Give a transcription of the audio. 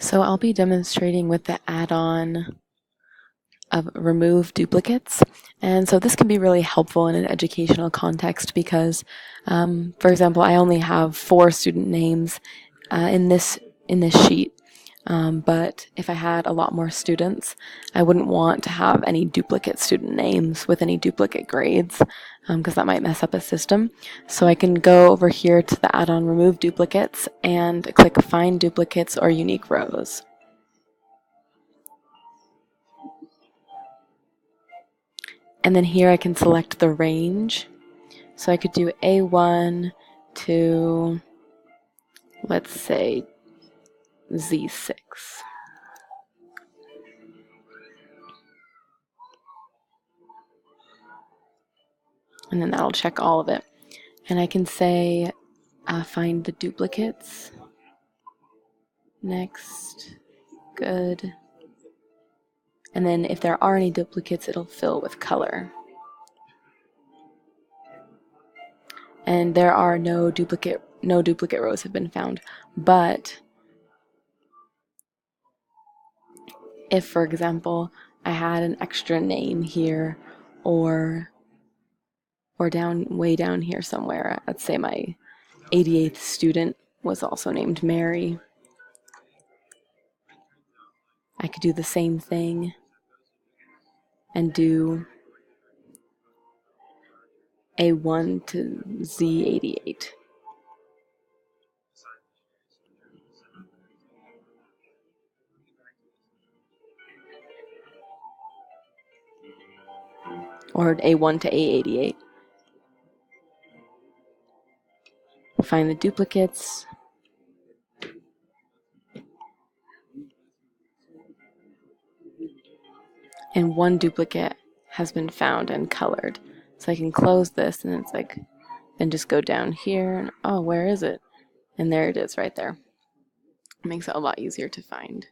So I'll be demonstrating with the add-on of remove duplicates. And so this can be really helpful in an educational context because, for example, I only have 4 student names in this sheet. But if I had a lot more students, I wouldn't want to have any duplicate student names with any duplicate grades because that might mess up a system. So I can go over here to the add-on remove duplicates and click find duplicates or unique rows. And then here I can select the range. So I could do A1 to, let's say, Z6. And then that'll check all of it. And I can say, find the duplicates. Next. Good. And then if there are any duplicates, it'll fill with color. And there are no duplicate rows have been found. But if, for example, I had an extra name here or way down here somewhere, let's say my 88th student was also named Mary, I could do the same thing and do A1 to Z88. Or A1 to A88. Find the duplicates. And one duplicate has been found and colored. So I can close this and it's like, then just go down here and oh, where is it? And there it is right there. It makes it a lot easier to find.